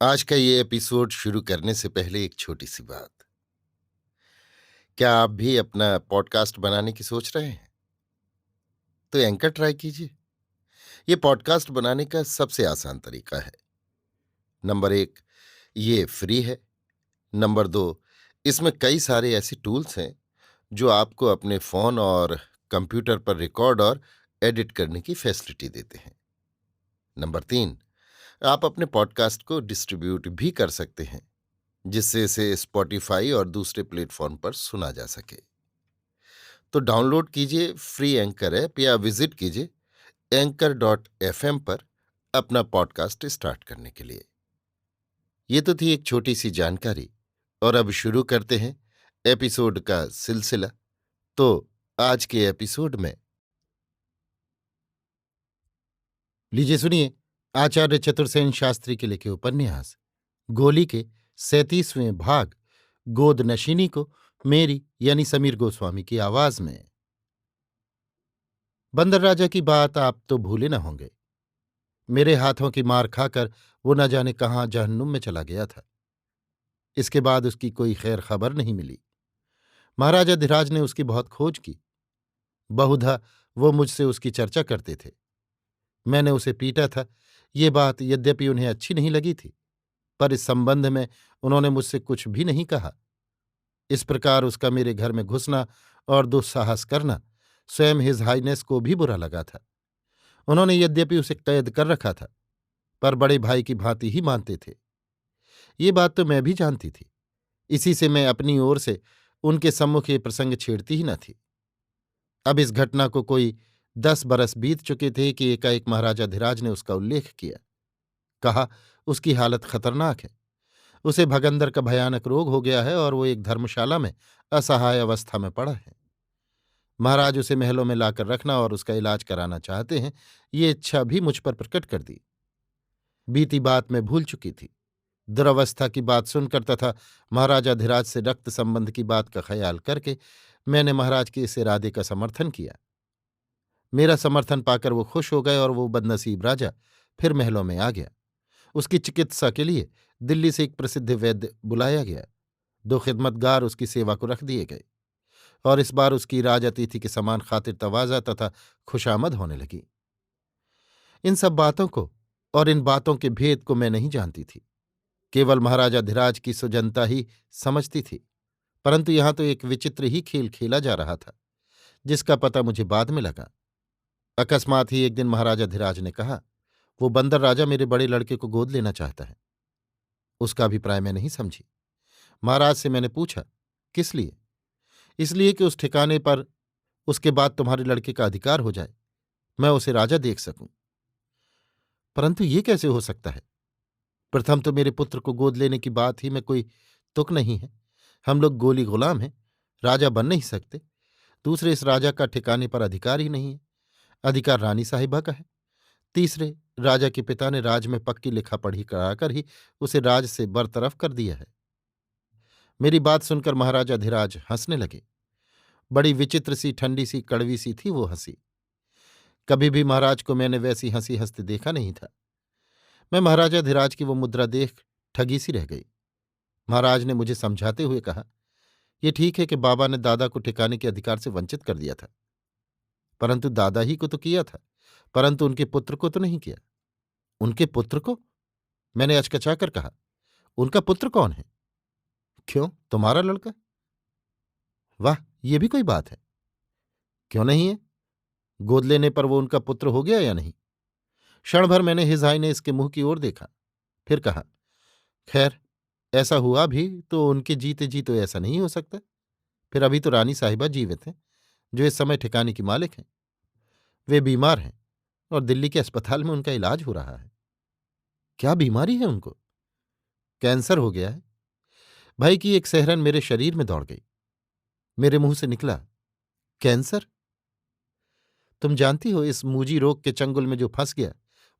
आज का ये एपिसोड शुरू करने से पहले एक छोटी सी बात। क्या आप भी अपना पॉडकास्ट बनाने की सोच रहे हैं? तो एंकर ट्राई कीजिए। ये पॉडकास्ट बनाने का सबसे आसान तरीका है। नंबर एक, ये फ्री है। नंबर दो, इसमें कई सारे ऐसे टूल्स हैं जो आपको अपने फोन और कंप्यूटर पर रिकॉर्ड और एडिट करने की फैसिलिटी देते हैं। नंबर तीन, आप अपने पॉडकास्ट को डिस्ट्रीब्यूट भी कर सकते हैं, जिससे इसे स्पॉटिफाई और दूसरे प्लेटफॉर्म पर सुना जा सके। तो डाउनलोड कीजिए फ्री एंकर ऐप या विजिट कीजिए anchor.fm पर अपना पॉडकास्ट स्टार्ट करने के लिए। ये तो थी एक छोटी सी जानकारी, और अब शुरू करते हैं एपिसोड का सिलसिला। तो आज के एपिसोड में लीजिए सुनिए आचार्य चतुर्सेन शास्त्री के लिखे उपन्यास गोली के 37वें भाग गोद नशीनी को मेरी यानी समीर गोस्वामी की आवाज में। बंदर राजा की बात आप तो भूले न होंगे। मेरे हाथों की मार खाकर वो न जाने कहाँ जहन्नुम में चला गया था। इसके बाद उसकी कोई खैर खबर नहीं मिली। महाराजा धीराज ने उसकी बहुत खोज की। बहुधा वो मुझसे उसकी चर्चा करते थे। मैंने उसे पीटा था, ये बात यद्यपि उन्हें अच्छी नहीं लगी थी, पर इस संबंध में उन्होंने मुझसे कुछ भी नहीं कहा। इस प्रकार उसका मेरे घर में घुसना और दुस्साहस करना स्वयं हिज हाइनेस को भी बुरा लगा था। उन्होंने यद्यपि उसे कैद कर रखा था, पर बड़े भाई की भांति ही मानते थे। ये बात तो मैं भी जानती थी। इसी से मैं अपनी ओर से उनके सम्मुख ये प्रसंग छेड़ती ही न थी। अब इस घटना को कोई 10 बरस बीत चुके थे कि एकाएक महाराजा धीराज ने उसका उल्लेख किया। कहा उसकी हालत खतरनाक है। उसे भगंदर का भयानक रोग हो गया है और वो एक धर्मशाला में असहाय अवस्था में पड़ा है। महाराज उसे महलों में लाकर रखना और उसका इलाज कराना चाहते हैं। ये इच्छा भी मुझ पर प्रकट कर दी। बीती बात मैं भूल चुकी थी। दुरवस्था की बात सुनकर तथा महाराजाधिराज से रक्त संबंध की बात का ख्याल करके मैंने महाराज के इस इरादे का समर्थन किया। मेरा समर्थन पाकर वो खुश हो गए और वो बदनसीब राजा फिर महलों में आ गया। उसकी चिकित्सा के लिए दिल्ली से एक प्रसिद्ध वैद्य बुलाया गया। 2 खिदमतगार उसकी सेवा को रख दिए गए और इस बार उसकी राजअतिथि के समान खातिर तवाज़ा तथा खुशामद होने लगी। इन सब बातों को और इन बातों के भेद को मैं नहीं जानती थी। केवल महाराजा धीराज की सुजनता ही समझती थी। परंतु यहां तो एक विचित्र ही खेल खेला जा रहा था, जिसका पता मुझे बाद में लगा। अकस्मात ही एक दिन महाराजा धीराज ने कहा, वो बंदर राजा मेरे बड़े लड़के को गोद लेना चाहता है। उसका अभिप्राय मैं नहीं समझी। महाराज से मैंने पूछा, किस लिए? इसलिए कि उस ठिकाने पर उसके बाद तुम्हारे लड़के का अधिकार हो जाए, मैं उसे राजा देख सकूं। परंतु ये कैसे हो सकता है? प्रथम तो मेरे पुत्र को गोद लेने की बात ही में कोई तुक नहीं है। हम लोग गोली गुलाम हैं, राजा बन नहीं सकते। दूसरे, इस राजा का ठिकाने पर अधिकार ही नहीं है। अधिकार रानी साहिबा का है। तीसरे, राजा के पिता ने राज में पक्की लिखा पढ़ी कराकर ही उसे राज से बरतरफ कर दिया है। मेरी बात सुनकर महाराजा धीराज हंसने लगे। बड़ी विचित्र सी, ठंडी सी, कड़वी सी थी वो हंसी। कभी भी महाराज को मैंने वैसी हंसी हंसते देखा नहीं था। मैं महाराजा धीराज की वो मुद्रा देख ठगी सी रह गई। महाराज ने मुझे समझाते हुए कहा, ये ठीक है कि बाबा ने दादा को ठिकाने के अधिकार से वंचित कर दिया था, परंतु दादा ही को तो किया था, परंतु उनके पुत्र को तो नहीं किया। उनके पुत्र को? मैंने अचकचाकर कहा, उनका पुत्र कौन है? क्यों, तुम्हारा लड़का? वाह, ये भी कोई बात है। क्यों नहीं है? गोद लेने पर वो उनका पुत्र हो गया या नहीं? क्षण भर मैंने हिजाई ने इसके मुंह की ओर देखा, फिर कहा, खैर, ऐसा हुआ भी तो उनके जीते जी तो ऐसा नहीं हो सकता। फिर अभी तो रानी साहिबा जीवित हैं, जो इस समय ठिकाने की मालिक हैं। वे बीमार हैं और दिल्ली के अस्पताल में उनका इलाज हो रहा है। क्या बीमारी है उनको? कैंसर हो गया है। भय की एक सिहरन मेरे शरीर में दौड़ गई। मेरे मुंह से निकला, कैंसर? तुम जानती हो, इस मूजी रोग के चंगुल में जो फंस गया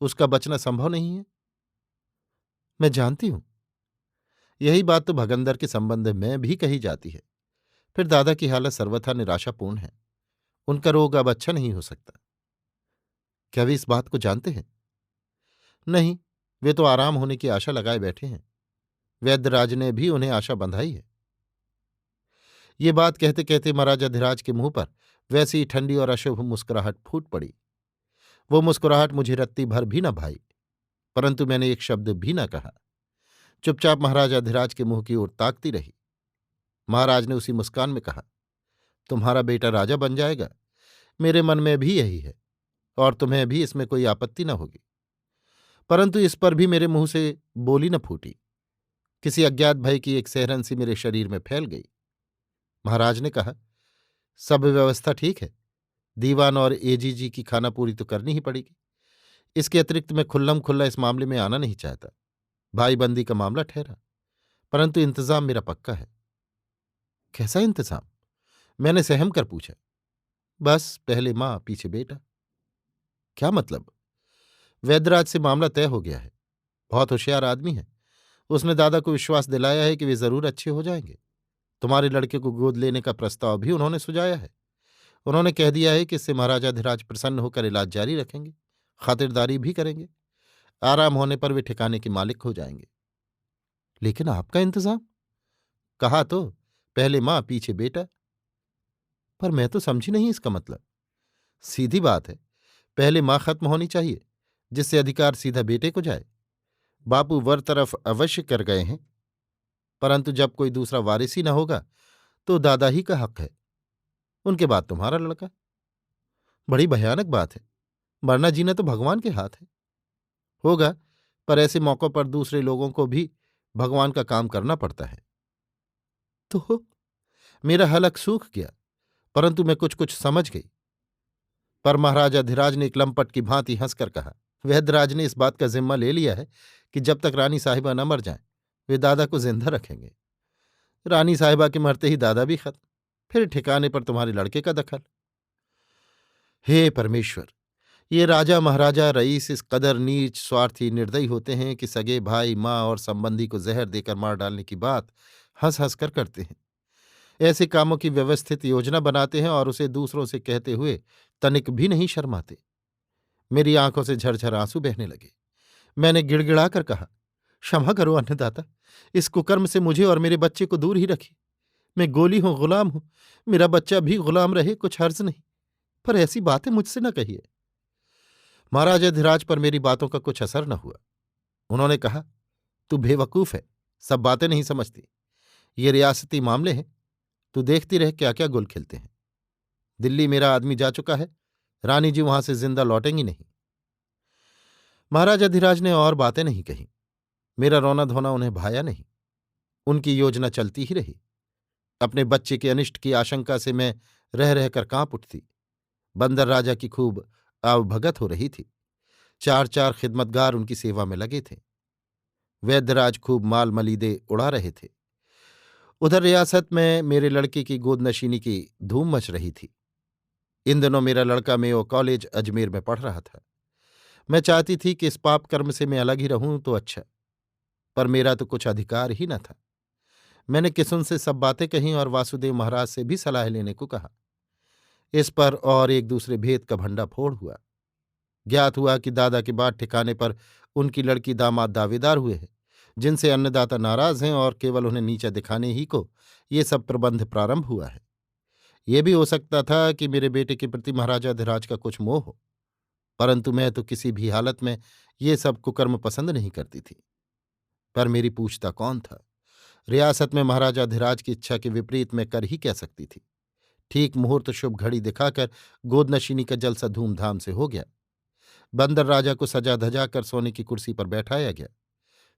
उसका बचना संभव नहीं है। मैं जानती हूं। यही बात तो भगंदर के संबंध में भी कही जाती है। फिर दादा की हालत सर्वथा निराशापूर्ण है। उनका रोग अब अच्छा नहीं हो सकता। क्या वे इस बात को जानते हैं? नहीं, वे तो आराम होने की आशा लगाए बैठे हैं। वैद्यराज ने भी उन्हें आशा बंधाई है। ये बात कहते कहते महाराजाधिराज के मुंह पर वैसी ही ठंडी और अशुभ मुस्कुराहट फूट पड़ी। वो मुस्कुराहट मुझे रत्ती भर भी न भाई, परंतु मैंने एक शब्द भी न कहा। चुपचाप महाराजाधिराज के मुंह की ओर ताकती रही। महाराज ने उसी मुस्कान में कहा, तुम्हारा बेटा राजा बन जाएगा, मेरे मन में भी यही है, और तुम्हें भी इसमें कोई आपत्ति न होगी। परंतु इस पर भी मेरे मुंह से बोली न फूटी। किसी अज्ञात भय की एक सहरन सी मेरे शरीर में फैल गई। महाराज ने कहा, सब व्यवस्था ठीक है, दीवान और एजीजी की खानापूरी तो करनी ही पड़ेगी। इसके अतिरिक्त मैं खुल्लम खुल्ला इस मामले में आना नहीं चाहता। भाईबंदी का मामला ठहरा, परंतु इंतजाम मेरा पक्का है। कैसा इंतजाम? मैंने सहम कर पूछा। बस पहले माँ पीछे बेटा। क्या मतलब? वैद्यराज से मामला तय हो गया है। बहुत होशियार आदमी है। उसने दादा को विश्वास दिलाया है कि वे जरूर अच्छे हो जाएंगे। तुम्हारे लड़के को गोद लेने का प्रस्ताव भी उन्होंने सुझाया है। उन्होंने कह दिया है कि इससे महाराजाधिराज प्रसन्न होकर इलाज जारी रखेंगे, खातिरदारी भी करेंगे। आराम होने पर वे ठिकाने के मालिक हो जाएंगे। लेकिन आपका इंतजाम? कहा तो, पहले माँ पीछे बेटा। पर मैं तो समझी नहीं इसका मतलब। सीधी बात है, पहले माँ खत्म होनी चाहिए, जिससे अधिकार सीधा बेटे को जाए। बापू वर तरफ अवश्य कर गए हैं, परंतु जब कोई दूसरा वारिस ही न होगा तो दादा ही का हक है। उनके बाद तुम्हारा लड़का। बड़ी भयानक बात है। मरना जीना तो भगवान के हाथ है। होगा, पर ऐसे मौकों पर दूसरे लोगों को भी भगवान का काम करना पड़ता है। तो मेरा हलक सूख गया, परंतु मैं कुछ कुछ समझ गई। पर महाराजाधिराज ने एक लंपट की भांति हंसकर कहा, वैद्यराज ने इस बात का जिम्मा ले लिया है कि जब तक रानी साहिबा न मर जाएं, वे दादा को जिंदा रखेंगे। रानी साहिबा के मरते ही दादा भी खत्म, फिर ठिकाने पर तुम्हारे लड़के का दखल। हे परमेश्वर! ये राजा महाराजा रईस इस कदर नीच स्वार्थी निर्दयी होते हैं कि सगे भाई माँ और संबंधी को जहर देकर मार डालने की बात हंस हंस कर करते हैं। ऐसे कामों की व्यवस्थित योजना बनाते हैं और उसे दूसरों से कहते हुए तनिक भी नहीं शर्माते। मेरी आंखों से झरझर आंसू बहने लगे। मैंने गिड़गिड़ाकर कहा, क्षमा करो अन्नदाता, इस कुकर्म से मुझे और मेरे बच्चे को दूर ही रखिए। मैं गोली हूं, गुलाम हूं, मेरा बच्चा भी गुलाम रहे, कुछ हर्ज नहीं, पर ऐसी बातें मुझसे न कहिए। महाराजाधिराज पर मेरी बातों का कुछ असर न हुआ। उन्होंने कहा, तू बेवकूफ है, सब बातें नहीं समझती। ये रियासती मामले हैं, तू देखती रह क्या क्या गुल खिलते हैं। दिल्ली मेरा आदमी जा चुका है, रानी जी वहां से जिंदा लौटेंगी नहीं। महाराजाधिराज ने और बातें नहीं कहीं। मेरा रोना धोना उन्हें भाया नहीं। उनकी योजना चलती ही रही। अपने बच्चे के अनिष्ट की आशंका से मैं रह रहकर कांप उठती। बंदर राजा की खूब आवभगत हो रही थी। चार चार खिदमतगार उनकी सेवा में लगे थे। वैद्यराज खूब माल मलीदे उड़ा रहे थे। उधर रियासत में मेरे लड़के की गोदनशीनी की धूम मच रही थी। इन दिनों मेरा लड़का मेयो कॉलेज अजमेर में पढ़ रहा था। मैं चाहती थी कि इस पाप कर्म से मैं अलग ही रहूं तो अच्छा, पर मेरा तो कुछ अधिकार ही न था। मैंने किसुन से सब बातें कहीं और वासुदेव महाराज से भी सलाह लेने को कहा। इस पर और एक दूसरे भेद का भंडाफोड़ हुआ। ज्ञात हुआ कि दादा के बाद ठिकाने पर उनकी लड़की दामाद दावेदार हुए हैं, जिनसे अन्नदाता नाराज हैं और केवल उन्हें नीचा दिखाने ही को ये सब प्रबंध प्रारंभ हुआ है। ये भी हो सकता था कि मेरे बेटे के प्रति महाराजाधिराज का कुछ मोह हो, परंतु मैं तो किसी भी हालत में ये सब कुकर्म पसंद नहीं करती थी। पर मेरी पूछता कौन था? रियासत में महाराजाधिराज की इच्छा के विपरीत मैं कर ही कह सकती थी। ठीक मुहूर्त शुभ घड़ी दिखाकर गोदनशीनी का जलसा धूमधाम से हो गया। बंदर राजा को सजा धजा कर सोने की कुर्सी पर बैठाया गया।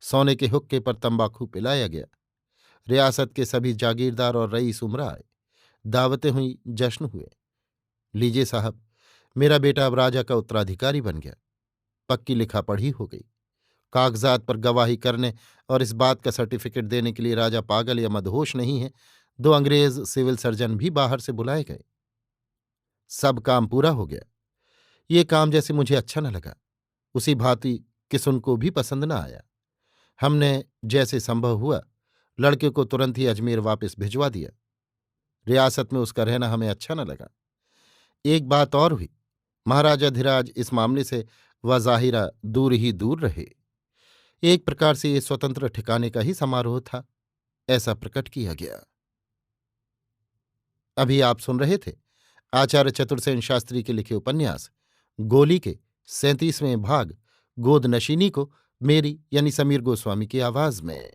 सोने के हुक्के पर तंबाकू पिलाया गया। रियासत के सभी जागीरदार और रईस उमरा आए। दावतें हुई, जश्न हुए। लीजिए साहब, मेरा बेटा अब राजा का उत्तराधिकारी बन गया। पक्की लिखा पढ़ी हो गई। कागजात पर गवाही करने और इस बात का सर्टिफिकेट देने के लिए राजा पागल या मदहोश नहीं है। 2 अंग्रेज सिविल सर्जन भी बाहर से बुलाए गए। सब काम पूरा हो गया। ये काम जैसे मुझे अच्छा न लगा, उसी भांति किसुन को भी पसंद न आया। हमने जैसे संभव हुआ लड़के को तुरंत ही अजमेर वापस भिजवा दिया। रियासत में उसका रहना हमें अच्छा न लगा। एक बात और हुई, महाराजाधिराज इस मामले से वज़ाहिरा दूर ही दूर रहे। एक प्रकार से ये स्वतंत्र ठिकाने का ही समारोह था, ऐसा प्रकट किया गया। अभी आप सुन रहे थे आचार्य चतुर्सेन शास्त्री के लिखे उपन्यास गोली के 37वें भाग गोदनशीनी को मेरी यानी समीर गोस्वामी की आवाज में।